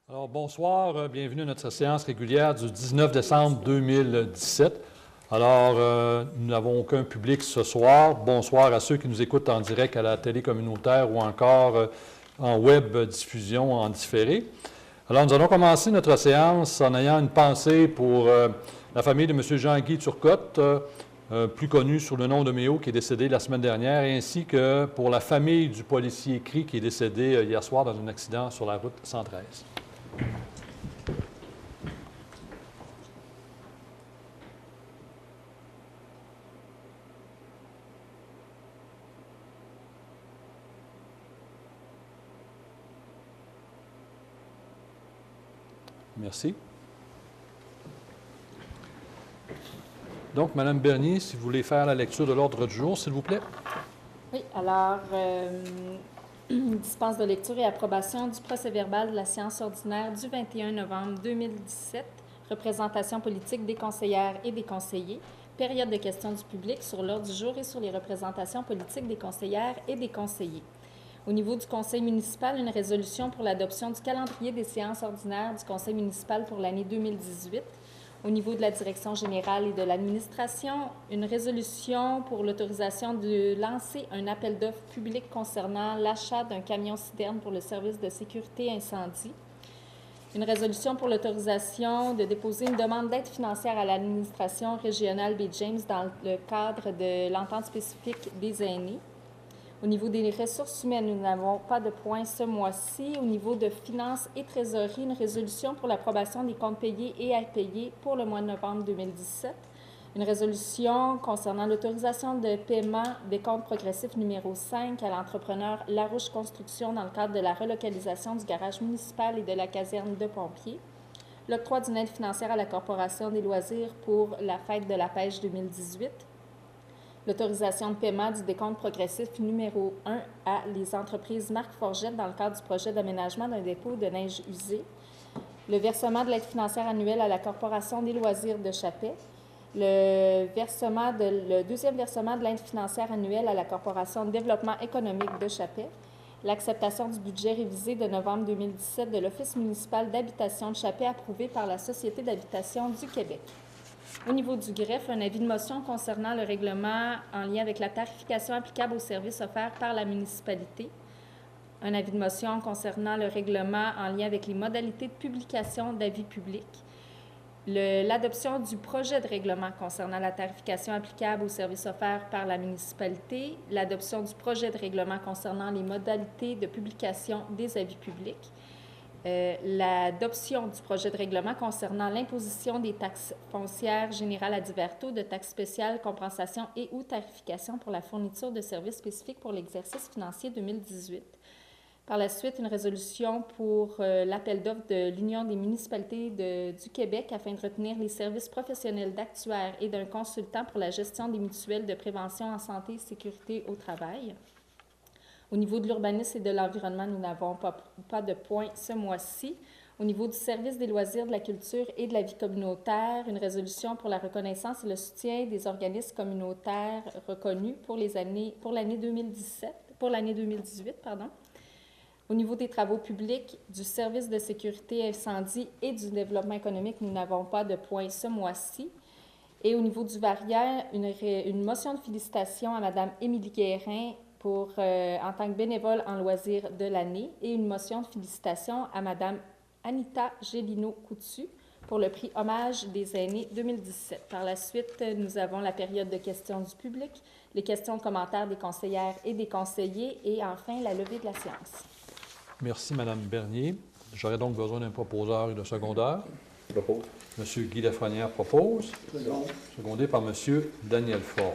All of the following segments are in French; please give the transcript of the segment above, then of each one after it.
Alors, bonsoir, bienvenue à notre séance régulière du 19 décembre 2017. Alors, nous n'avons aucun public ce soir. Bonsoir à ceux qui nous écoutent en direct à la télé communautaire ou encore en web diffusion en différé. Alors, nous allons commencer notre séance en ayant une pensée pour la famille de M. Jean-Guy Turcotte, plus connu sous le nom de Méo, qui est décédé la semaine dernière, ainsi que pour la famille du policier Cri, qui est décédé hier soir dans un accident sur la route 113. Merci. Donc, Mme Bernier, si vous voulez faire la lecture de l'ordre du jour, s'il vous plaît. Oui, alors, dispense de lecture et approbation du procès-verbal de la séance ordinaire du 21 novembre 2017, représentation politique des conseillères et des conseillers, période de questions du public sur l'ordre du jour et sur les représentations politiques des conseillères et des conseillers. Au niveau du conseil municipal, une résolution pour l'adoption du calendrier des séances ordinaires du conseil municipal pour l'année 2018. Au niveau de la direction générale et de l'administration, une résolution pour l'autorisation de lancer un appel d'offres public concernant l'achat d'un camion citerne pour le service de sécurité incendie. Une résolution pour l'autorisation de déposer une demande d'aide financière à l'administration régionale Baie James dans le cadre de l'entente spécifique des aînés. Au niveau des ressources humaines, nous n'avons pas de points ce mois-ci. Au niveau de finances et trésorerie, une résolution pour l'approbation des comptes payés et impayés pour le mois de novembre 2017. Une résolution concernant l'autorisation de paiement des comptes progressifs numéro 5 à l'entrepreneur Larouche Construction dans le cadre de la relocalisation du garage municipal et de la caserne de pompiers. L'octroi d'une aide financière à la Corporation des loisirs pour la fête de la pêche 2018. L'autorisation de paiement du décompte progressif numéro 1 à les entreprises Marc Forgette dans le cadre du projet d'aménagement d'un dépôt de neige usée. Le versement de l'aide financière annuelle à la Corporation des loisirs de Chappais. Le deuxième versement de l'aide financière annuelle à la Corporation de développement économique de Chappais. L'acceptation du budget révisé de novembre 2017 de l'Office municipal d'habitation de Chappais approuvé par la Société d'habitation du Québec. Au niveau du greffe, un avis de motion concernant le règlement en lien avec la tarification applicable aux services offerts par la municipalité. Un avis de motion concernant le règlement en lien avec les modalités de publication d'avis publics. L'adoption du projet de règlement concernant la tarification applicable aux services offerts par la municipalité. L'adoption du projet de règlement concernant les modalités de publication des avis publics. L'adoption du projet de règlement concernant l'imposition des taxes foncières générales à divers taux, de taxes spéciales, compensations et ou tarification pour la fourniture de services spécifiques pour l'exercice financier 2018. Par la suite, une résolution pour l'appel d'offres de l'Union des municipalités du Québec afin de retenir les services professionnels d'actuaires et d'un consultant pour la gestion des mutuelles de prévention en santé et sécurité au travail. Au niveau de l'urbanisme et de l'environnement, nous n'avons pas de points ce mois-ci. Au niveau du service des loisirs, de la culture et de la vie communautaire, une résolution pour la reconnaissance et le soutien des organismes communautaires reconnus pour l'année 2018. Au niveau des travaux publics, du service de sécurité incendie et du développement économique, nous n'avons pas de points ce mois-ci. Et au niveau du Varière, une motion de félicitations à Mme Émilie Guérin en tant que bénévole en loisirs de l'année et une motion de félicitations à Mme Anita Gélino-Coutu pour le prix Hommage des aînés 2017. Par la suite, nous avons la période de questions du public, les questions et commentaires des conseillères et des conseillers et enfin la levée de la séance. Merci, Mme Bernier. J'aurais donc besoin d'un proposeur et d'un secondeur. Propose. M. Guy Lafrenière propose. Secondé par M. Daniel Ford.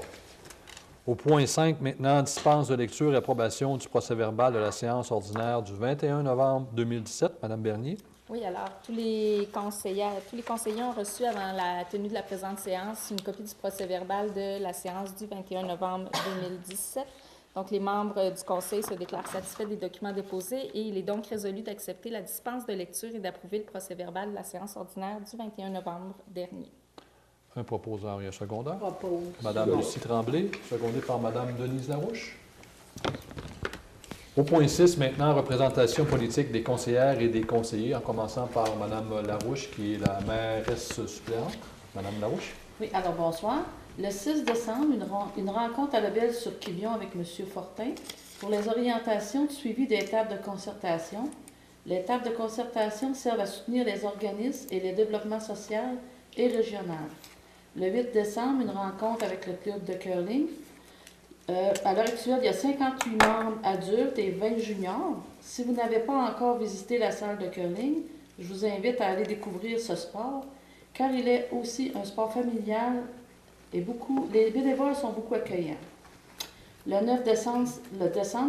Au point 5, maintenant, dispense de lecture et approbation du procès-verbal de la séance ordinaire du 21 novembre 2017. Mme Bernier. Oui, alors, tous les conseillers ont reçu avant la tenue de la présente séance une copie du procès-verbal de la séance du 21 novembre 2017. Donc, les membres du conseil se déclarent satisfaits des documents déposés et il est donc résolu d'accepter la dispense de lecture et d'approuver le procès-verbal de la séance ordinaire du 21 novembre dernier. Un proposeur et un secondeur. Propose. Mme Lucie Tremblay, secondée par Mme Denise Larouche. Au point 6, maintenant, représentation politique des conseillères et des conseillers, en commençant par Mme Larouche, qui est la mairesse suppléante. Mme Larouche. Oui, alors bonsoir. Le 6 décembre, une rencontre à la Belle sur Quévillon avec M. Fortin pour les orientations de suivi des tables de concertation. Les tables de concertation servent à soutenir les organismes et les développements sociaux et régionaux. Le 8 décembre, une rencontre avec le club de curling. À l'heure actuelle, il y a 58 membres adultes et 20 juniors. Si vous n'avez pas encore visité la salle de curling, je vous invite à aller découvrir ce sport, car il est aussi un sport familial et les bénévoles sont beaucoup accueillants. Le 9 décembre,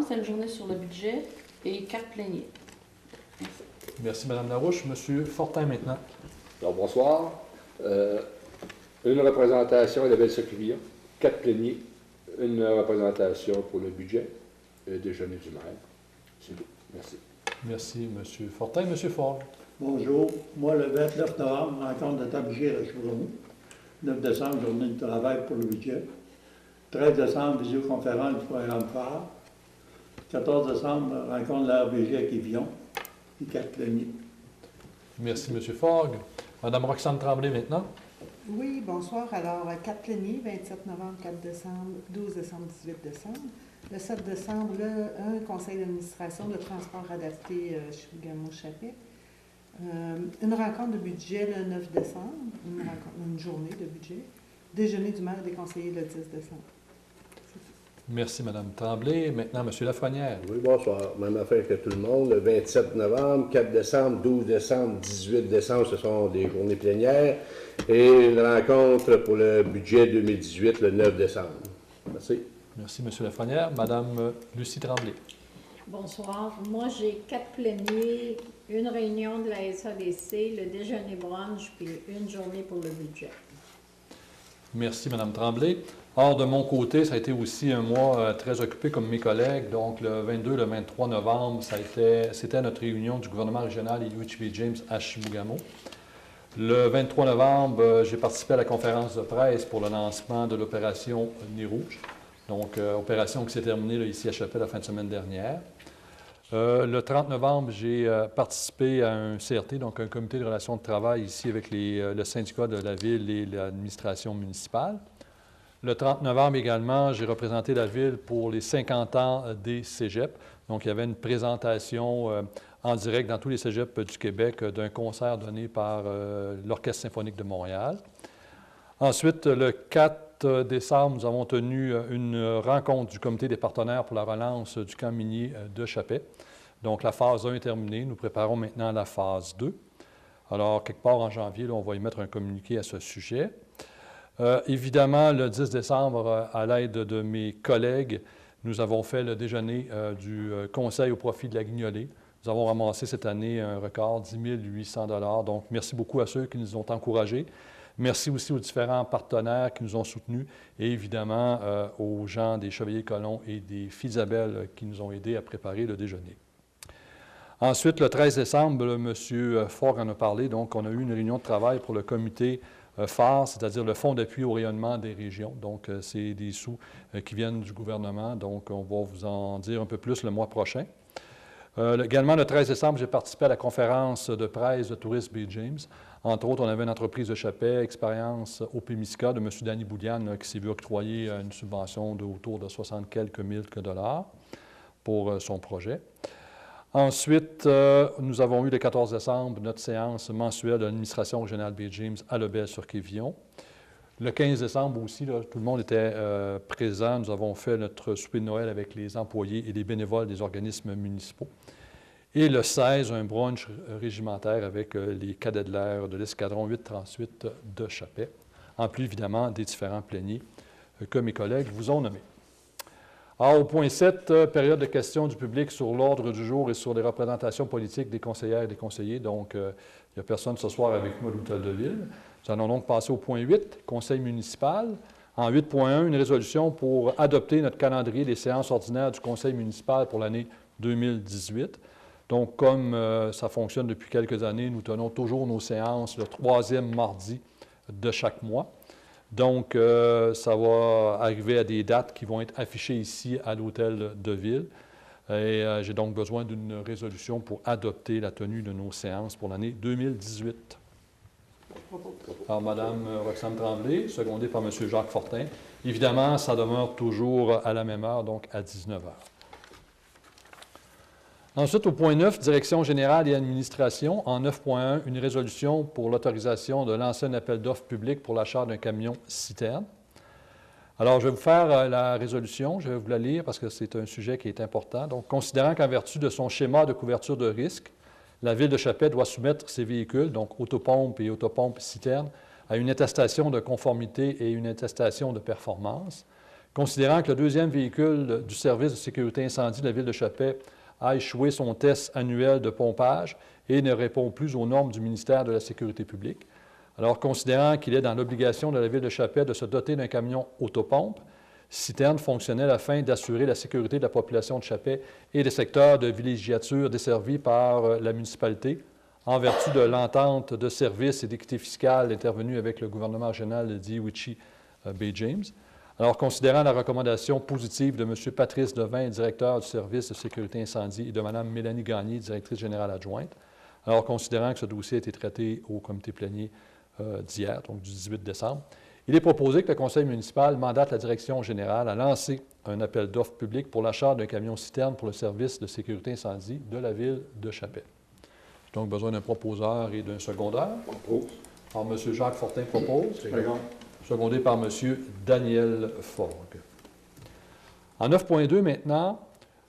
c'est une journée sur le budget et carte plénier. Merci. Merci, Mme Larouche. M. Fortin, maintenant. Alors, bonsoir. Une représentation à la Belle-Sur-Quévillon, 4 pléniers, une représentation pour le budget, déjeuner du maire. C'est tout. Merci. Merci, M. Fortin. M. Fogg. Bonjour. Moi, le 29 novembre, rencontre de Tabouchir à Chevron. 9 décembre, journée de travail pour le budget. 13 décembre, visioconférence du programme phare. 14 décembre, rencontre de la RBG à Quévillon. Et 4 pléniers. Merci, M. Fogg. Mme Roxane Tremblay, maintenant. Oui, bonsoir. Alors, 4 pléniers, 27 novembre, 4 décembre, 12 décembre, 18 décembre. Le 7 décembre, un conseil d'administration de transport adapté Chibougamau-Chapais. Une rencontre de budget le 9 décembre, une journée de budget. Déjeuner du maire et des conseillers le 10 décembre. Merci, Mme Tremblay. Maintenant, M. Lafrenière. Oui, bonsoir. Même affaire que tout le monde. Le 27 novembre, 4 décembre, 12 décembre, 18 décembre, ce sont des journées plénières. Et une rencontre pour le budget 2018, le 9 décembre. Merci. Merci, M. Lafrenière. Mme Lucie Tremblay. Bonsoir. Moi, j'ai 4 pléniers, une réunion de la SADC, le déjeuner brunch, puis une journée pour le budget. Merci, Mme Tremblay. Or, de mon côté, ça a été aussi un mois très occupé comme mes collègues. Donc, le 22, le 23 novembre, c'était notre réunion du gouvernement régional et UHB James à Chibougamau. Le 23 novembre, j'ai participé à la conférence de presse pour le lancement de l'opération Nez Rouge. Donc, opération qui s'est terminée là, ici à Chapelle la fin de semaine dernière. Le 30 novembre, j'ai participé à un CRT, donc un comité de relations de travail ici avec le syndicat de la ville et l'administration municipale. Le 30 novembre également, j'ai représenté la ville pour les 50 ans des cégeps. Donc, il y avait une présentation en direct dans tous les cégeps du Québec d'un concert donné par l'Orchestre symphonique de Montréal. Ensuite, le 4 décembre, nous avons tenu une rencontre du comité des partenaires pour la relance du camp minier de Chapais. Donc, la phase 1 est terminée. Nous préparons maintenant la phase 2. Alors, quelque part en janvier, là, on va y mettre un communiqué à ce sujet. Évidemment, le 10 décembre, à l'aide de mes collègues, nous avons fait le déjeuner du Conseil au profit de la Guignolée. Nous avons ramassé cette année un record, 10 800 $. Donc, merci beaucoup à ceux qui nous ont encouragés. Merci aussi aux différents partenaires qui nous ont soutenus et évidemment aux gens des Chevaliers-Colons et des Filles-Isabelle qui nous ont aidés à préparer le déjeuner. Ensuite, le 13 décembre, M. Fogg en a parlé, donc on a eu une réunion de travail pour le comité phare, c'est-à-dire le Fonds d'appui au rayonnement des régions. Donc, c'est des sous qui viennent du gouvernement, donc on va vous en dire un peu plus le mois prochain. Également, le 13 décembre, j'ai participé à la conférence de presse de Tourisme Bay James. Entre autres, on avait une entreprise de Chapais, Expérience au Pémisca, de M. Danny Boudiane, qui s'est vu octroyer une subvention autour de 60 quelques mille dollars pour son projet. Ensuite, nous avons eu le 14 décembre notre séance mensuelle de l'administration régionale Bay James à Lebel-sur-Quévillon. Le 15 décembre aussi, là, tout le monde était présent. Nous avons fait notre souper de Noël avec les employés et les bénévoles des organismes municipaux. Et le 16, un brunch régimentaire avec les cadets de l'air de l'escadron 838 de Chapais, en plus évidemment des différents pléniers que mes collègues vous ont nommés. Alors, au point 7, période de questions du public sur l'ordre du jour et sur les représentations politiques des conseillères et des conseillers. Donc, il n'y a personne ce soir avec moi à l'Hôtel de Ville. Nous allons donc passer au point 8, conseil municipal. En 8.1, une résolution pour adopter notre calendrier des séances ordinaires du conseil municipal pour l'année 2018. Donc, comme ça fonctionne depuis quelques années, nous tenons toujours nos séances le 3e mardi de chaque mois. Donc, ça va arriver à des dates qui vont être affichées ici à l'Hôtel de Ville. Et j'ai donc besoin d'une résolution pour adopter la tenue de nos séances pour l'année 2018. Par Mme Roxane Tremblay, secondée par M. Jacques Fortin. Évidemment, ça demeure toujours à la même heure, donc à 19 h. Ensuite, au point 9, Direction générale et administration, en 9.1, une résolution pour l'autorisation de lancer un appel d'offres public pour l'achat d'un camion citerne. Alors, je vais vous faire la résolution, je vais vous la lire parce que c'est un sujet qui est important. Donc, considérant qu'en vertu de son schéma de couverture de risque, la Ville de Chappais doit soumettre ses véhicules, donc autopompes et autopompes citernes, à une attestation de conformité et une attestation de performance. Considérant que le deuxième véhicule du service de sécurité incendie de la Ville de Chappais a échoué son test annuel de pompage et ne répond plus aux normes du ministère de la Sécurité publique. Alors, considérant qu'il est dans l'obligation de la Ville de Chappais de se doter d'un camion autopompe, citerne fonctionnelle afin d'assurer la sécurité de la population de Chappais et des secteurs de villégiature desservis par la municipalité, en vertu de l'entente de services et d'équité fiscale intervenue avec le gouvernement régional de Dee-Witchie Bay James. Alors, considérant la recommandation positive de M. Patrice Devin, directeur du service de sécurité incendie, et de Mme Mélanie Gagné, directrice générale adjointe, alors considérant que ce dossier a été traité au comité plénier d'hier, donc du 18 décembre, il est proposé que le conseil municipal mandate la direction générale à lancer un appel d'offres public pour l'achat d'un camion citerne pour le service de sécurité incendie de la Ville de Chappais. J'ai donc besoin d'un proposeur et d'un secondeur. Alors, M. Jacques Fortin propose. Secondé par M. Daniel Forgue. En 9.2 maintenant,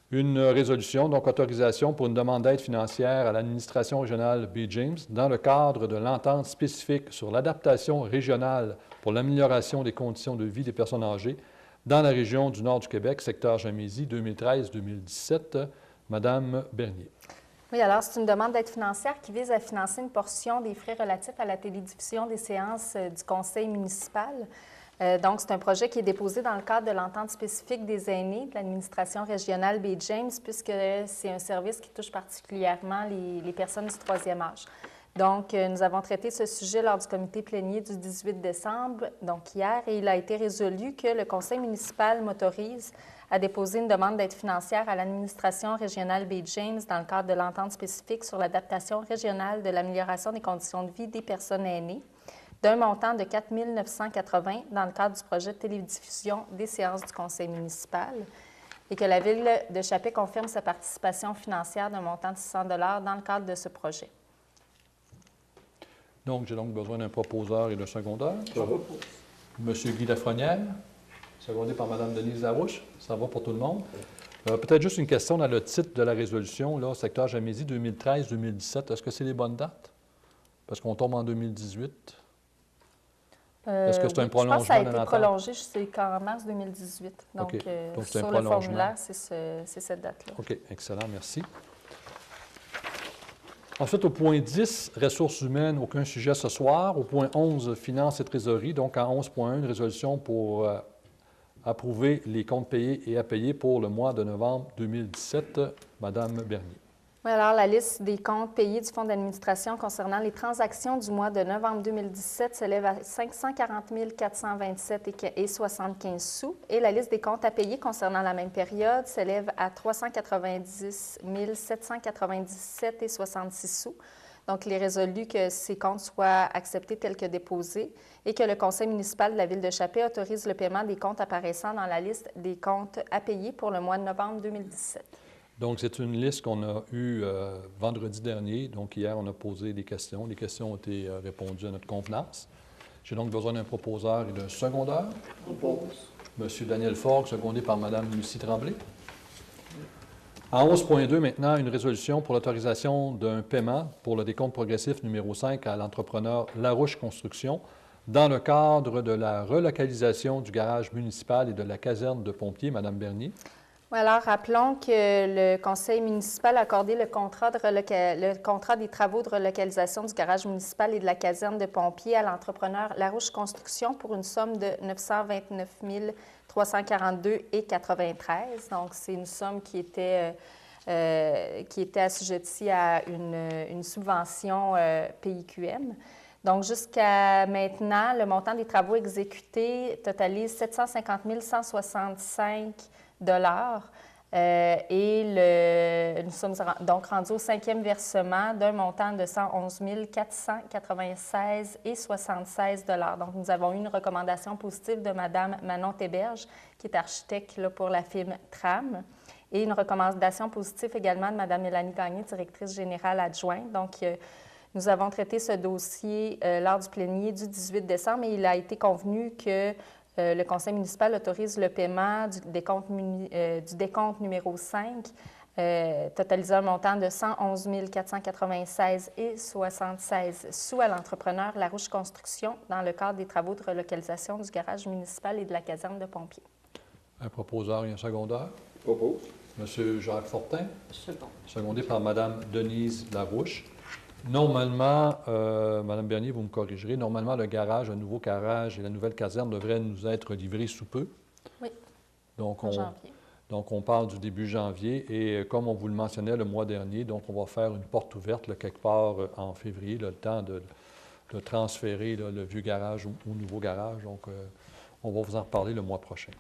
une résolution, donc autorisation pour une demande d'aide financière à l'administration régionale Bay James dans le cadre de l'entente spécifique sur l'adaptation régionale pour l'amélioration des conditions de vie des personnes âgées dans la région du nord du Québec, secteur Jamésie, 2013-2017. Madame Bernier. Oui, alors c'est une demande d'aide financière qui vise à financer une portion des frais relatifs à la télédiffusion des séances du conseil municipal. Donc, c'est un projet qui est déposé dans le cadre de l'entente spécifique des aînés de l'administration régionale Bay James, puisque c'est un service qui touche particulièrement les personnes du troisième âge. Donc, nous avons traité ce sujet lors du comité plénier du 18 décembre, donc hier, et il a été résolu que le conseil municipal m'autorise à déposer une demande d'aide financière à l'administration régionale Bay James dans le cadre de l'entente spécifique sur l'adaptation régionale de l'amélioration des conditions de vie des personnes aînées, d'un montant de 4 980 dans le cadre du projet de télédiffusion des séances du conseil municipal, et que la Ville de Chappais confirme sa participation financière d'un montant de 600 $ dans le cadre de ce projet. Donc, j'ai donc besoin d'un proposeur et d'un secondeur. M. Guy Lafrenière, secondé par Mme Denise Larouche. Ça va pour tout le monde. Peut-être juste une question dans le titre de la résolution, là, secteur Jamésie 2013-2017. Est-ce que c'est les bonnes dates? Parce qu'on tombe en 2018. Est-ce que c'est un prolongement? Je pense que ça a été prolongé jusqu'en mars 2018. Donc, Donc sur le formulaire, c'est cette date-là. OK, excellent, merci. Ensuite, au point 10, ressources humaines, aucun sujet ce soir. Au point 11, finances et trésorerie. Donc, en 11.1, une résolution pour approuver les comptes payés et à payer pour le mois de novembre 2017. Madame Bernier. Oui, alors la liste des comptes payés du Fonds d'administration concernant les transactions du mois de novembre 2017 s'élève à 540 427,75 sous et la liste des comptes à payer concernant la même période s'élève à 390 797,66 sous. Donc, il est résolu que ces comptes soient acceptés tels que déposés et que le conseil municipal de la Ville de Chappais autorise le paiement des comptes apparaissant dans la liste des comptes à payer pour le mois de novembre 2017. Donc, c'est une liste qu'on a eue vendredi dernier. Donc, hier, on a posé des questions. Les questions ont été répondues à notre convenance. J'ai donc besoin d'un proposeur et d'un secondeur. Propose. M. Daniel Forgue, secondé par Mme Lucie Tremblay. En 11.2, maintenant, une résolution pour l'autorisation d'un paiement pour le décompte progressif numéro 5 à l'entrepreneur Larouche Construction dans le cadre de la relocalisation du garage municipal et de la caserne de pompiers. Mme Bernier. Oui, alors, rappelons que le conseil municipal a accordé le contrat des travaux de relocalisation du garage municipal et de la caserne de pompiers à l'entrepreneur Larouche Construction pour une somme de 929 342,93. Donc, c'est une somme qui était assujettie à une subvention PIQM. Donc, jusqu'à maintenant, le montant des travaux exécutés totalise 750 165 $. Nous sommes donc rendus au 5e versement d'un montant de 111 496,76 $. Donc, nous avons eu une recommandation positive de Mme Manon Théberge, qui est architecte là, pour la firme TRAM, et une recommandation positive également de Mme Mélanie Gagné, directrice générale adjointe. Donc, nous avons traité ce dossier lors du plénier du 18 décembre et il a été convenu que le conseil municipal autorise le paiement du décompte numéro 5, totalisant un montant de 111 496,76 sous à l'entrepreneur Larouche Construction dans le cadre des travaux de relocalisation du garage municipal et de la caserne de pompiers. Un proposeur et un secondeur. Propose. Monsieur Jacques Fortin, Second. secondé par Mme Denise Larouche. Normalement, Mme Bernier, vous me corrigerez, normalement, le nouveau garage et la nouvelle caserne devraient nous être livrés sous peu. Oui, Donc, en janvier. Donc, on parle du début janvier et comme on vous le mentionnait le mois dernier, donc on va faire une porte ouverte là, quelque part en février, là, le temps de transférer là, le vieux garage au nouveau garage. Donc, on va vous en reparler le mois prochain.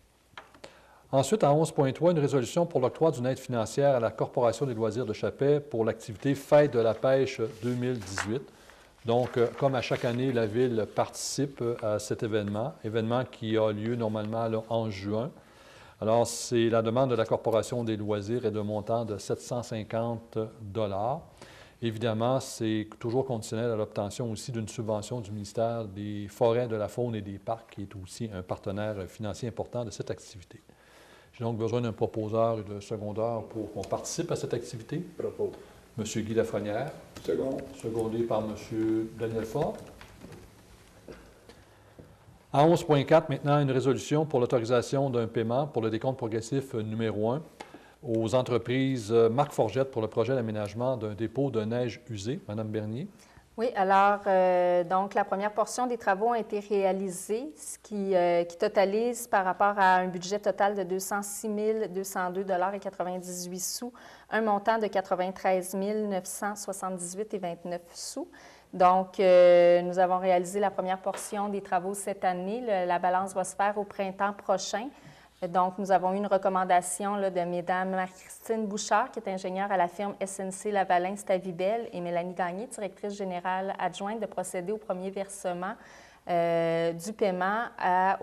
Ensuite, en 11.3, une résolution pour l'octroi d'une aide financière à la Corporation des loisirs de Chappais pour l'activité Fête de la pêche 2018. Donc, comme à chaque année, la Ville participe à cet événement qui a lieu normalement là, en juin. Alors, c'est la demande de la Corporation des loisirs est de montant de 750 $. Évidemment, c'est toujours conditionnel à l'obtention aussi d'une subvention du ministère des Forêts, de la Faune et des Parcs, qui est aussi un partenaire financier important de cette activité. J'ai donc besoin d'un proposeur et d'un secondeur pour qu'on participe à cette activité. Propos. M. Guy Lafrenière, Second. secondé par M. Daniel Faure. À 11.4, maintenant, une résolution pour l'autorisation d'un paiement pour le décompte progressif numéro 1 aux entreprises Marc Forgette pour le projet d'aménagement d'un dépôt de neige usée. Mme Bernier. Oui, alors, donc, la première portion des travaux a été réalisée, ce qui totalise par rapport à un budget total de 206 202,98 $, un montant de 93 978,29 $. Donc, nous avons réalisé la première portion des travaux cette année. La balance va se faire au printemps prochain. Donc, nous avons eu une recommandation là, de Mme Marie-Christine Bouchard, qui est ingénieure à la firme SNC Lavalin-Stavibel, et Mélanie Gagné, directrice générale adjointe, de procéder au premier versement du paiement à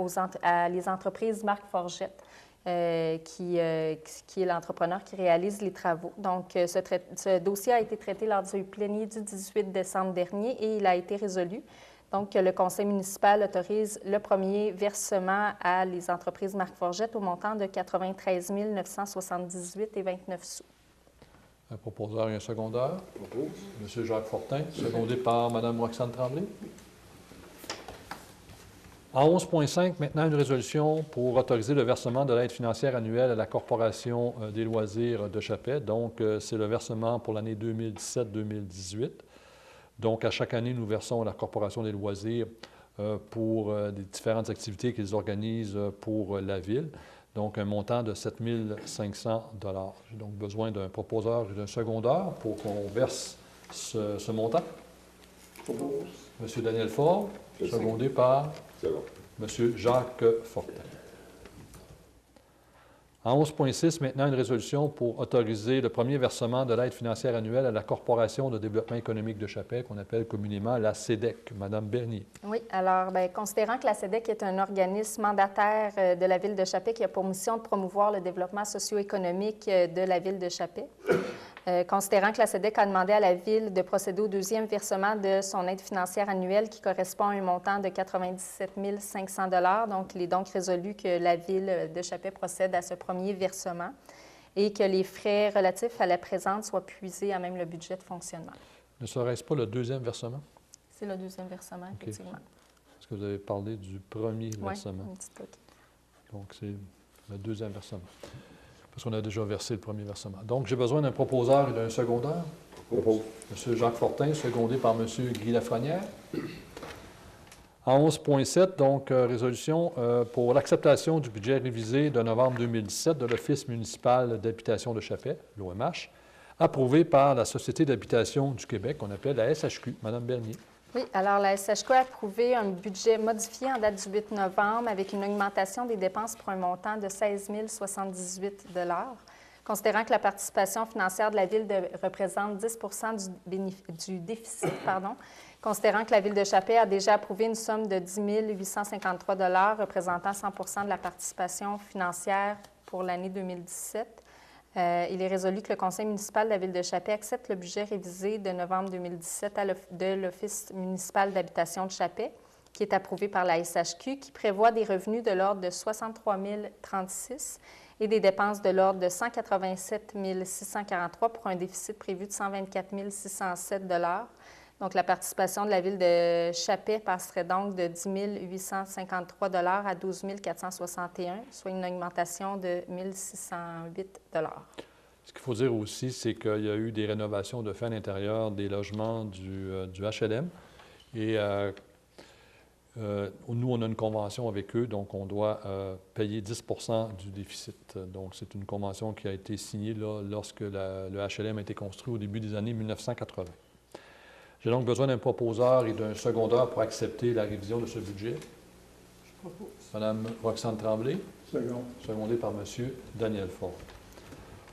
les entreprises Marc Forgette, qui est l'entrepreneur qui réalise les travaux. Donc, ce dossier a été traité lors du plénier du 18 décembre dernier et il a été résolu. Donc, le conseil municipal autorise le premier versement à les entreprises Marc Forgette au montant de 93 978,29 $. Un proposeur et un secondeur. Propose. M. Jacques Fortin, secondé par Mme Roxane Tremblay. En 11.5, maintenant, une résolution pour autoriser le versement de l'aide financière annuelle à la Corporation des loisirs de Chappais. Donc, c'est le versement pour l'année 2017-2018. Donc, à chaque année, nous versons à la Corporation des loisirs pour des différentes activités qu'ils organisent pour la Ville. Donc, un montant de 7 500 $. J'ai donc besoin d'un proposeur et d'un secondeur pour qu'on verse ce montant. Propose. M. Daniel Faure, secondé par Second. M. Jacques Fortin. En 11.6, maintenant, une résolution pour autoriser le premier versement de l'aide financière annuelle à la Corporation de développement économique de Chappais, qu'on appelle communément la CEDEC. Mme Bernier. Oui, alors, considérant que la CEDEC est un organisme mandataire de la Ville de Chappais qui a pour mission de promouvoir le développement socio-économique de la Ville de Chappais, considérant que la CEDEC a demandé à la Ville de procéder au deuxième versement de son aide financière annuelle qui correspond à un montant de 97 500 $. Donc, il est donc résolu que la Ville de Chappais procède à ce premier versement et que les frais relatifs à la présente soient puisés à même le budget de fonctionnement. Ne serait-ce pas le deuxième versement? C'est le deuxième versement, effectivement. Est-ce que vous avez parlé du premier versement? Oui, une petite coquille. Donc, c'est le deuxième versement. Parce qu'on a déjà versé le premier versement. Donc, j'ai besoin d'un proposeur et d'un secondeur. Propose. M. Jacques Fortin, secondé par M. Guy Lafrenière. En 11.7, donc, résolution pour l'acceptation du budget révisé de novembre 2017 de l'Office municipal d'habitation de Chappais, l'OMH, approuvé par la Société d'habitation du Québec, qu'on appelle la SHQ. Mme Bernier. Oui, alors la SHQ a approuvé un budget modifié en date du 8 novembre avec une augmentation des dépenses pour un montant de 16 078 $. Considérant que la participation financière de la Ville représente 10 du déficit, considérant que la Ville de Chappé a déjà approuvé une somme de 10 853 $ représentant 100 de la participation financière pour l'année 2017, il est résolu que le Conseil municipal de la Ville de Chappé accepte le budget révisé de novembre 2017 de l'Office municipal d'habitation de Chappé, qui est approuvé par la SHQ, qui prévoit des revenus de l'ordre de 63 036 et des dépenses de l'ordre de 187 643 pour un déficit prévu de 124 607 $. Donc, la participation de la Ville de Chappé passerait donc de 10 853 $ à 12 461, soit une augmentation de 1 608 $. Ce qu'il faut dire aussi, c'est qu'il y a eu des rénovations de fait à l'intérieur des logements du HLM. Et nous, on a une convention avec eux, donc on doit payer 10 du déficit. Donc, c'est une convention qui a été signée là, lorsque le HLM a été construit au début des années 1980. J'ai donc besoin d'un proposeur et d'un secondeur pour accepter la révision de ce budget. Je propose. Mme Roxane Tremblay, Second. secondée par M. Daniel Ford.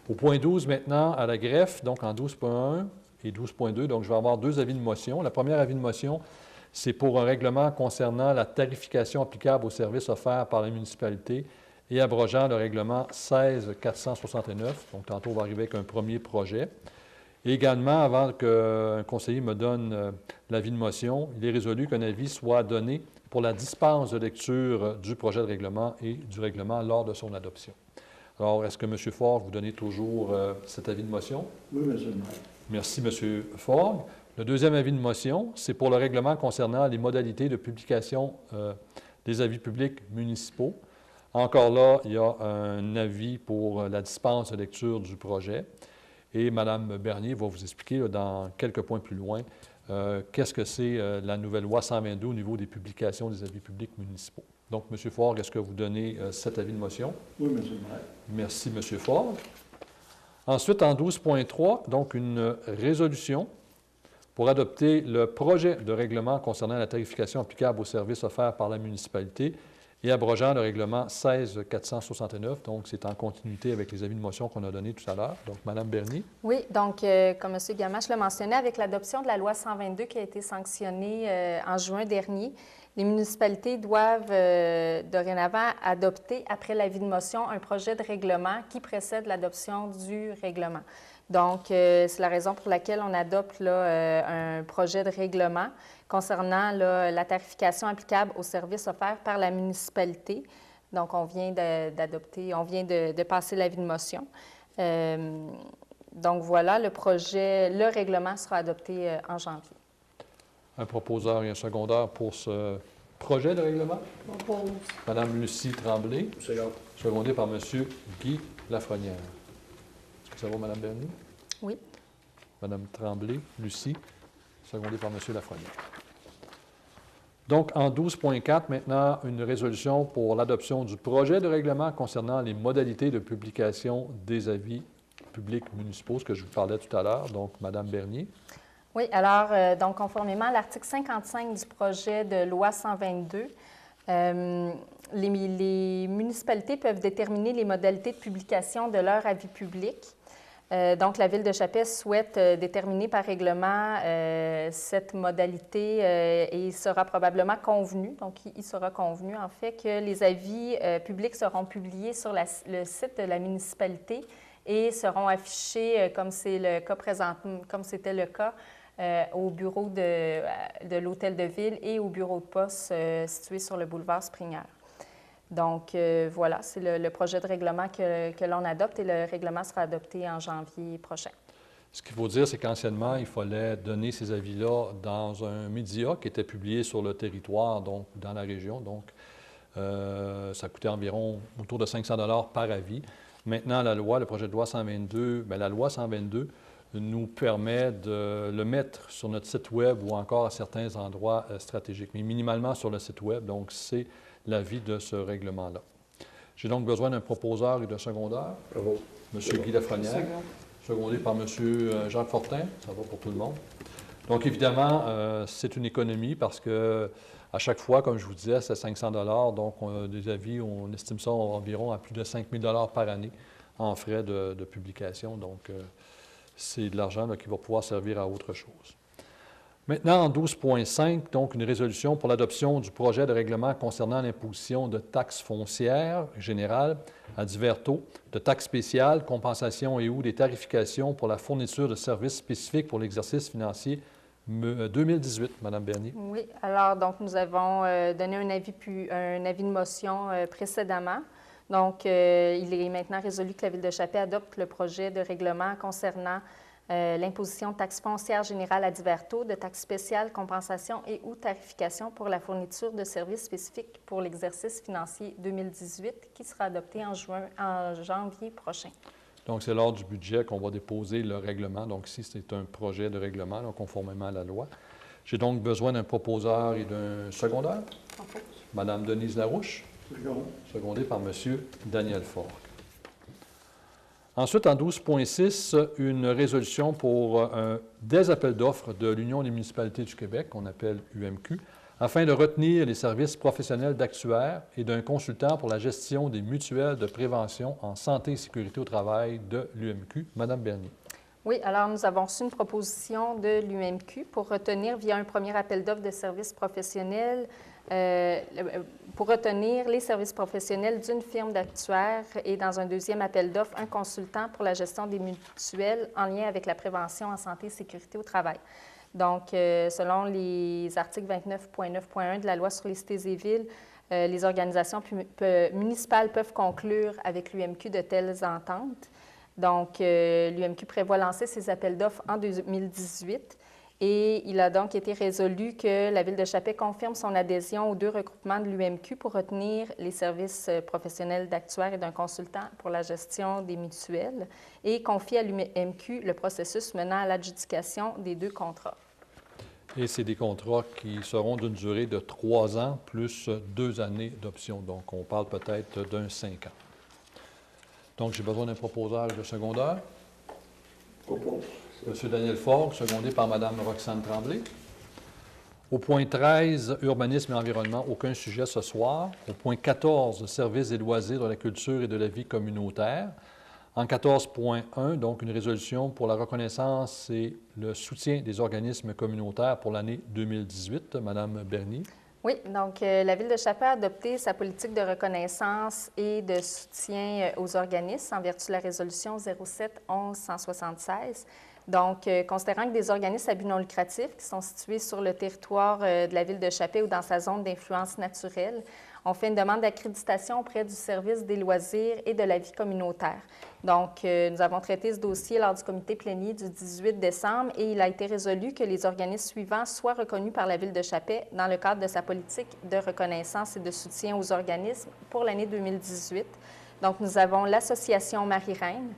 Au point 12 maintenant, à la greffe, donc en 12.1 et 12.2, donc je vais avoir deux avis de motion. La première avis de motion, c'est pour un règlement concernant la tarification applicable aux services offerts par la municipalité et abrogeant le règlement 16-469. Donc, tantôt, on va arriver avec un premier projet. Et également, avant qu'un conseiller me donne l'avis de motion, il est résolu qu'un avis soit donné pour la dispense de lecture du projet de règlement et du règlement lors de son adoption. Alors, est-ce que M. Ford, vous donnez toujours cet avis de motion? Oui, M. le maire. Merci, M. Ford. Le deuxième avis de motion, c'est pour le règlement concernant les modalités de publication des avis publics municipaux. Encore là, il y a un avis pour la dispense de lecture du projet. Et Mme Bernier va vous expliquer là, dans quelques points plus loin qu'est-ce que c'est la nouvelle loi 122 au niveau des publications des avis publics municipaux. Donc, M. Ford, est-ce que vous donnez cet avis de motion? Oui, M. le maire. Merci, M. Ford. Ensuite, en 12.3, donc une résolution pour adopter le projet de règlement concernant la tarification applicable aux services offerts par la municipalité et abrogeant le règlement 16-469. Donc, c'est en continuité avec les avis de motion qu'on a donnés tout à l'heure. Donc, Mme Bernier. Oui, donc, comme M. Gamache l'a mentionné, avec l'adoption de la loi 122 qui a été sanctionnée en juin dernier, les municipalités doivent dorénavant adopter, après l'avis de motion, un projet de règlement qui précède l'adoption du règlement. Donc, c'est la raison pour laquelle on adopte là, un projet de règlement concernant là, la tarification applicable aux services offerts par la municipalité. Donc, on vient d'adopter, on vient de passer l'avis de motion. Donc, voilà, le règlement sera adopté en janvier. Un proposeur et un secondeur pour ce projet de règlement. Propose. Mme Lucie Tremblay, Second. secondée par M. Guy Lafrenière. Est-ce que ça va, Mme Bernier? Oui. Mme Tremblay, Lucie, secondée par M. Lafrenière. Donc, en 12.4, maintenant, une résolution pour l'adoption du projet de règlement concernant les modalités de publication des avis publics municipaux, ce que je vous parlais tout à l'heure. Donc, Mme Bernier. Oui, alors, donc, conformément à l'article 55 du projet de loi 122, les municipalités peuvent déterminer les modalités de publication de leur avis public. Donc, la Ville de Chappé souhaite déterminer par règlement cette modalité et il sera probablement convenu, donc il sera convenu en fait que les avis publics seront publiés sur le site de la municipalité et seront affichés comme c'est le cas présentement, comme c'était le cas au bureau de l'Hôtel de Ville et au bureau de poste situé sur le boulevard Springer. Donc, voilà, c'est le projet de règlement que l'on adopte et le règlement sera adopté en janvier prochain. Ce qu'il faut dire, c'est qu'anciennement, il fallait donner ces avis-là dans un média qui était publié sur le territoire, donc dans la région. Donc, ça coûtait environ autour de 500 $ par avis. Maintenant, le projet de loi 122, bien, la loi 122 nous permet de le mettre sur notre site Web ou encore à certains endroits stratégiques, mais minimalement sur le site Web. Donc, c'est l'avis de ce règlement-là. J'ai donc besoin d'un proposeur et d'un secondeur. Bravo. M. Guy Lafrenière, secondé par M. Jacques Fortin. Ça va pour tout le monde. Donc, évidemment, c'est une économie parce que à chaque fois, comme je vous disais, c'est 500 $. Donc, des avis, on estime ça environ à plus de 5 000 $ par année. en frais de publication. Donc, c'est de l'argent qui va pouvoir servir à autre chose. Maintenant, en 12.5, donc une résolution pour l'adoption du projet de règlement concernant l'imposition de taxes foncières générales à divers taux, de taxes spéciales, compensations et ou des tarifications pour la fourniture de services spécifiques pour l'exercice financier 2018. Madame Bernier. Oui, alors donc nous avons donné un avis de motion précédemment. Donc, il est maintenant résolu que la Ville de Chappé adopte le projet de règlement concernant l'imposition de taxes foncières générales à divers taux, de taxes spéciales, compensations et ou tarifications pour la fourniture de services spécifiques pour l'exercice financier 2018 qui sera adopté en janvier prochain. Donc, c'est lors du budget qu'on va déposer le règlement. Donc, ici, c'est un projet de règlement, là, conformément à la loi. J'ai donc besoin d'un proposeur et d'un secondaire. Madame Denise Larouche. Secondé par Monsieur Daniel Forgue. Ensuite, en 12.6, une résolution pour des appels d'offres de l'Union des municipalités du Québec, qu'on appelle UMQ, afin de retenir les services professionnels d'actuaires et d'un consultant pour la gestion des mutuelles de prévention en santé et sécurité au travail de l'UMQ. Madame Bernier. Oui, alors nous avons reçu une proposition de l'UMQ pour retenir, via un premier appel d'offres de services professionnels, pour retenir les services professionnels d'une firme d'actuaires et dans un deuxième appel d'offres, un consultant pour la gestion des mutuelles en lien avec la prévention en santé et sécurité au travail. Donc, selon les articles 29.9.1 de la loi sur les cités et villes, les organisations municipales peuvent conclure avec l'UMQ de telles ententes. Donc, l'UMQ prévoit lancer ses appels d'offres en 2018 et il a donc été résolu que la Ville de Chappé confirme son adhésion aux deux regroupements de l'UMQ pour retenir les services professionnels d'actuaires et d'un consultant pour la gestion des mutuelles et confie à l'UMQ le processus menant à l'adjudication des deux contrats. Et c'est des contrats qui seront d'une durée de 3 ans plus 2 années d'option. Donc, on parle peut-être d'un 5 ans. Donc, j'ai besoin d'un proposeur et de secondaire. Monsieur Daniel Forgue, secondé par Mme Roxane Tremblay. Au point 13, urbanisme et environnement, aucun sujet ce soir. Au point 14, services et loisirs de la culture et de la vie communautaire. En 14.1, donc une résolution pour la reconnaissance et le soutien des organismes communautaires pour l'année 2018. Mme Bernier. Oui, donc la Ville de Chappé a adopté sa politique de reconnaissance et de soutien aux organismes en vertu de la résolution 07-11-176. Donc, considérant que des organismes à but non lucratif qui sont situés sur le territoire de la Ville de Chappé ou dans sa zone d'influence naturelle, on fait une demande d'accréditation auprès du service des loisirs et de la vie communautaire. Donc, nous avons traité ce dossier lors du comité plénier du 18 décembre et il a été résolu que les organismes suivants soient reconnus par la Ville de Chappé dans le cadre de sa politique de reconnaissance et de soutien aux organismes pour l'année 2018. Donc, nous avons l'Association Marie-Reine,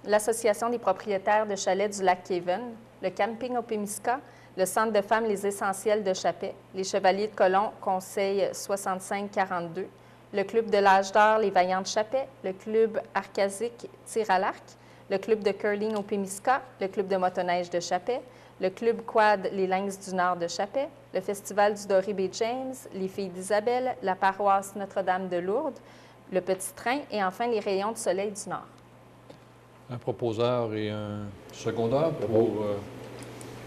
l'Association des propriétaires de chalets du lac Kevin, le Camping au Pémisca, le Centre de femmes Les Essentiels de Chappé, les Chevaliers de Colomb, Conseil 6542, le Club de l'Âge d'Or Les Vaillants de Chappé, le Club arcasique Tir à l'arc, le Club de curling au Pémisca, le Club de motoneige de Chappé, le Club quad Les Lynx du Nord de Chappé, le Festival du Doré B. James, les Filles d'Isabelle, la paroisse Notre-Dame de Lourdes, le Petit Train et enfin les Rayons de Soleil du Nord. Un proposeur et un secondaire pour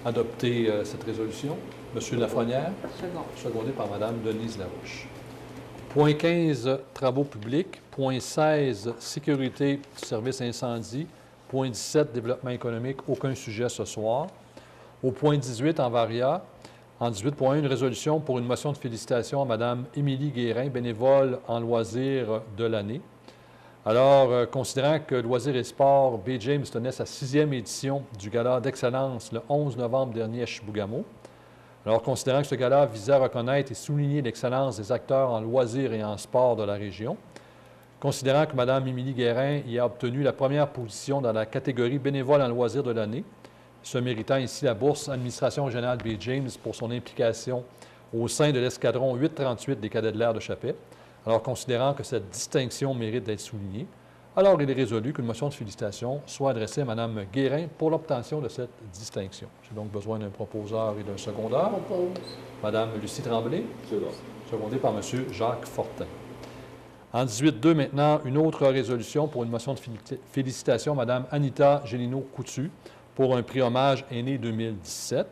adopter cette résolution. Monsieur Lafrenière. Secondé par Mme Denise Larouche. Point 15, travaux publics. Point 16, sécurité, service incendie. Point 17, développement économique. Aucun sujet ce soir. Au point 18, en varia. En 18.1, une résolution pour une motion de félicitations à Mme Émilie Guérin, bénévole en loisirs de l'année. Alors, considérant que Loisirs et Sports B. James tenait sa 6e édition du Gala d'excellence le 11 novembre dernier à Chibougamau, alors considérant que ce gala visait à reconnaître et souligner l'excellence des acteurs en loisirs et en sport de la région, considérant que Mme Émilie Guérin y a obtenu la première position dans la catégorie bénévole en loisirs de l'année, se méritant ici la bourse Administration régionale B. James pour son implication au sein de l'escadron 838 des cadets de l'air de Chappé. Alors, considérant que cette distinction mérite d'être soulignée, alors il est résolu qu'une motion de félicitations soit adressée à Mme Guérin pour l'obtention de cette distinction. J'ai donc besoin d'un proposeur et d'un secondaire. Mme Lucie Tremblay, secondée par M. Jacques Fortin. En 18.2, maintenant, une autre résolution pour une motion de félicitations, Mme Anita Gélineau-Coutu, pour un prix hommage aîné 2017.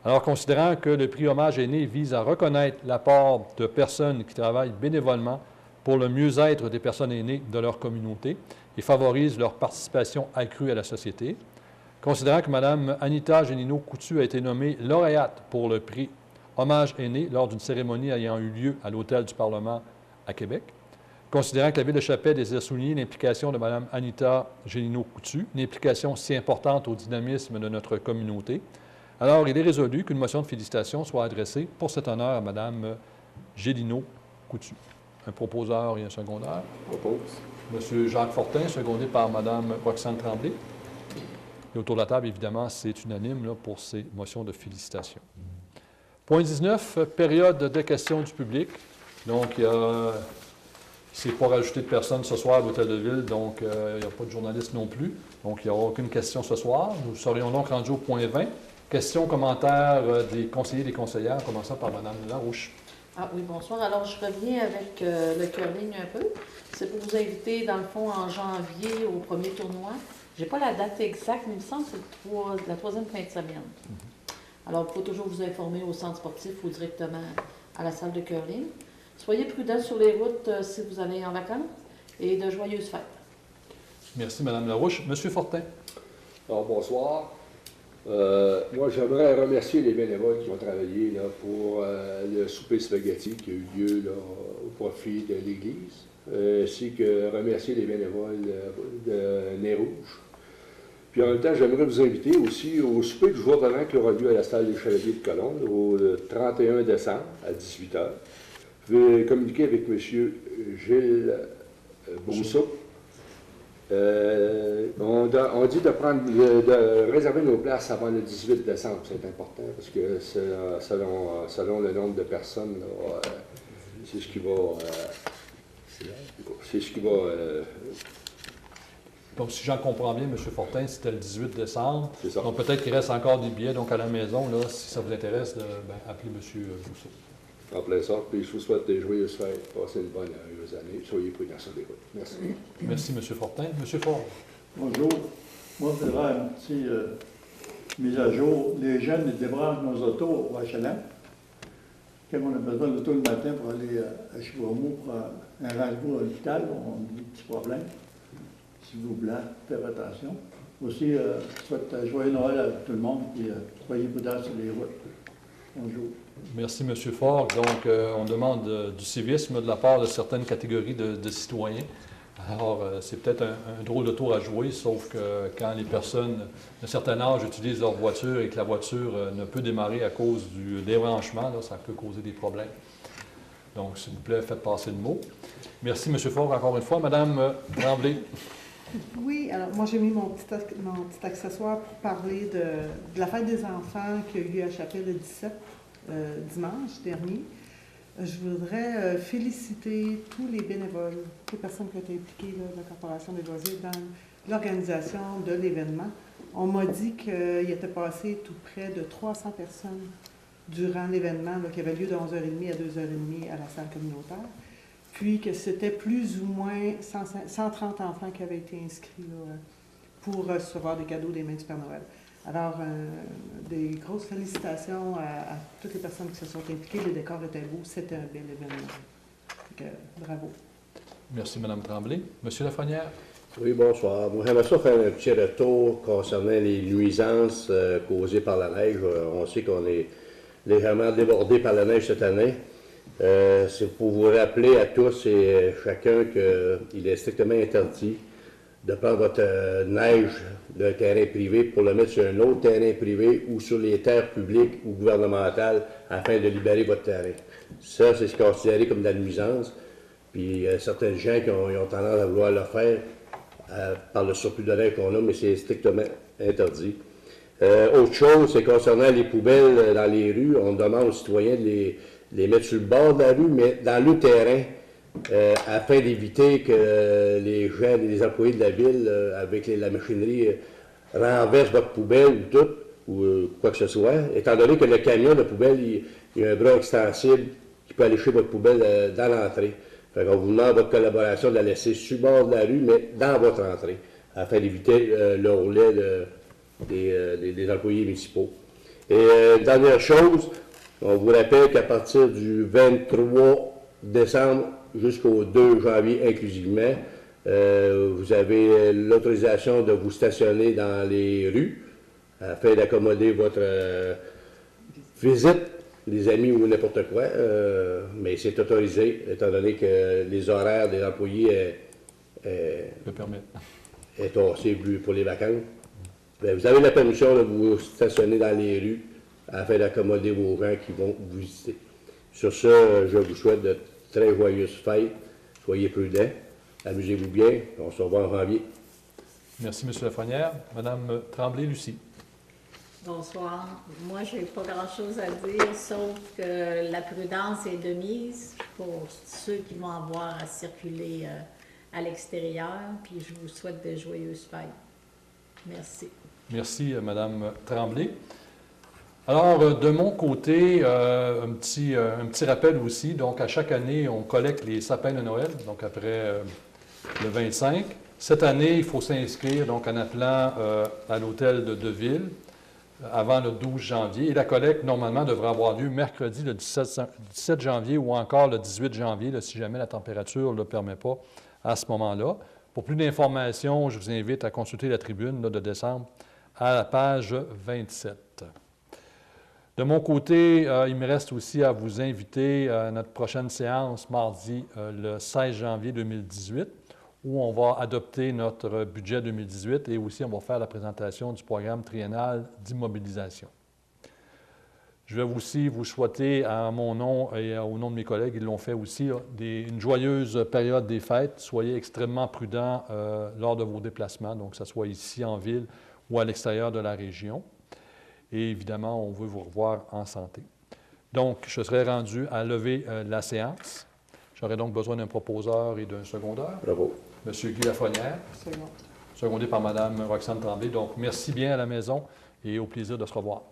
Alors, considérant que le prix hommage aîné vise à reconnaître l'apport de personnes qui travaillent bénévolement pour le mieux-être des personnes aînées de leur communauté et favorise leur participation accrue à la société, considérant que Mme Anita Gélineau-Coutu a été nommée lauréate pour le prix hommage aîné lors d'une cérémonie ayant eu lieu à l'Hôtel du Parlement à Québec, considérant que la Ville de Chapelle désire souligner l'implication de Mme Anita Gélineau-Coutu, une implication si importante au dynamisme de notre communauté, alors il est résolu qu'une motion de félicitations soit adressée pour cet honneur à Mme Gélineau-Coutu. Un proposeur et un secondaire. Propose. M. Jacques Fortin, secondé par Mme Roxane Tremblay. Et autour de la table, évidemment, c'est unanime là, pour ces motions de félicitations. Point 19, période de questions du public. Donc, il ne s'est pas rajouté de personnes ce soir à l'Hôtel de Ville, donc il n'y a pas de journalistes non plus. Donc, il n'y aura aucune question ce soir. Nous serions donc rendus au point 20. Questions, commentaires des conseillers et des conseillères, en commençant par Mme Larouche. Ah oui, bonsoir. Alors, je reviens avec le curling un peu. C'est pour vous inviter, dans le fond, en janvier au premier tournoi. Je n'ai pas la date exacte, mais il me semble que c'est la troisième fin de semaine. Alors, il faut toujours vous informer au centre sportif ou directement à la salle de curling. Soyez prudents sur les routes si vous allez en vacances et de joyeuses fêtes. Merci, Mme Larouche. M. Fortin. Alors, bonsoir. Moi, j'aimerais remercier les bénévoles qui ont travaillé là, pour le souper spaghetti qui a eu lieu là, au profit de l'Église, ainsi que remercier les bénévoles de Nez Rouge. Puis en même temps, j'aimerais vous inviter aussi au souper du jour de l'an qui aura lieu à la salle des Chevaliers de Colombe, au 31 décembre à 18h. Je vais communiquer avec M. Gilles Brousseau. On dit de réserver nos places avant le 18 décembre, c'est important, parce que selon le nombre de personnes, là, c'est ce qui va... Donc, si j'en comprends bien, M. Fortin, c'était le 18 décembre. C'est ça. Donc, peut-être qu'il reste encore des billets. Donc, à la maison, là, si ça vous intéresse, appelez M. Brousseau. En plein ça. Puis je vous souhaite des joyeuses fêtes, passez une bonne et heureuse année. Soyez prudents sur les routes. Merci. Merci, M. Fortin. M. Fort. Bonjour. Moi, je voudrais un petit mise à jour. Les jeunes, ils débranchent nos autos au HLM. Quand on a besoin d'auto le matin pour aller à Chibougamau pour un rendez-vous à l'hôpital, on a des petits problèmes. S'il vous plaît, faites attention. Aussi, je souhaite joyeux Noël à tout le monde et soyez prudents sur les routes. Bonjour. Merci, M. Fort. Donc, on demande du civisme de la part de certaines catégories de citoyens. Alors, c'est peut-être un drôle de tour à jouer, sauf que quand les personnes d'un certain âge utilisent leur voiture et que la voiture ne peut démarrer à cause du débranchement, là, ça peut causer des problèmes. Donc, s'il vous plaît, faites passer le mot. Merci, M. Fort, encore une fois. Mme Tremblay. Oui, alors moi j'ai mis mon petit accessoire pour parler de la fête des enfants qui a eu lieu à Chapelle le 17, dimanche dernier. Je voudrais féliciter tous les bénévoles, toutes les personnes qui ont été impliquées là, de la Corporation des loisirs dans l'organisation de l'événement. On m'a dit qu'il était passé tout près de 300 personnes durant l'événement qui avait lieu de 11h30 à 2h30 à la salle communautaire. Puis que c'était plus ou moins 130 enfants qui avaient été inscrits là, pour recevoir des cadeaux des mains du Père Noël. Alors, des grosses félicitations à toutes les personnes qui se sont impliquées. Le décor était beau, c'était un bel événement. Donc, bravo. Merci, Mme Tremblay. M. Lafrenière. Oui, bonsoir. Moi, j'aimerais ça faire un petit retour concernant les nuisances causées par la neige. On sait qu'on est légèrement débordé par la neige cette année. C'est pour vous rappeler à tous et chacun qu'il est strictement interdit de prendre votre neige d'un terrain privé pour le mettre sur un autre terrain privé ou sur les terres publiques ou gouvernementales afin de libérer votre terrain. Ça, c'est considéré comme de la nuisance. Puis il y a certaines gens qui ont tendance à vouloir le faire par le surplus de neige qu'on a, mais c'est strictement interdit. Autre chose, c'est concernant les poubelles dans les rues. On demande aux citoyens de les mettre sur le bord de la rue, mais dans le terrain, afin d'éviter que les gens, les employés de la ville, avec la machinerie, renversent votre poubelle ou tout, ou quoi que ce soit, étant donné que le camion de poubelle, il y a un bras extensible qui peut aller chez votre poubelle dans l'entrée. Fait qu'on vous demande votre collaboration de la laisser sur le bord de la rue, mais dans votre entrée, afin d'éviter le roulet des employés municipaux. Et dernière chose, on vous rappelle qu'à partir du 23 décembre jusqu'au 2 janvier inclusivement, vous avez l'autorisation de vous stationner dans les rues afin d'accommoder votre visite, des amis ou n'importe quoi, mais c'est autorisé étant donné que les horaires des employés Le permet. est tassé pour les vacances. Bien, vous avez la permission de vous stationner dans les rues afin d'accommoder vos gens qui vont vous visiter. Sur ce, je vous souhaite de très joyeuses fêtes. Soyez prudents. Amusez-vous bien. On se revoit en janvier. Merci, M. Lafrenière. Madame Tremblay-Lucie. Bonsoir. Moi, je n'ai pas grand-chose à dire, sauf que la prudence est de mise pour ceux qui vont avoir à circuler à l'extérieur. Puis je vous souhaite de joyeuses fêtes. Merci. Merci, Madame Tremblay. Alors, de mon côté, un petit rappel aussi. Donc, à chaque année, on collecte les sapins de Noël, donc après le 25. Cette année, il faut s'inscrire donc en appelant à l'hôtel de Deville avant le 12 janvier. Et la collecte, normalement, devrait avoir lieu mercredi, le 17 janvier ou encore le 18 janvier, là, si jamais la température ne le permet pas à ce moment-là. Pour plus d'informations, je vous invite à consulter la tribune là, de décembre à la page 27. De mon côté, il me reste aussi à vous inviter à notre prochaine séance mardi, le 16 janvier 2018, où on va adopter notre budget 2018 et aussi on va faire la présentation du programme triennal d'immobilisation. Je vais aussi vous souhaiter à mon nom et au nom de mes collègues, ils l'ont fait aussi, là, une joyeuse période des fêtes. Soyez extrêmement prudents lors de vos déplacements, donc que ce soit ici en ville ou à l'extérieur de la région. Et évidemment, on veut vous revoir en santé. Donc, je serai rendu à lever la séance. J'aurai donc besoin d'un proposeur et d'un secondeur. Bravo. M. Guy Lafrenière, secondé par Mme Roxane Tremblay. Donc, merci bien à la maison et au plaisir de se revoir.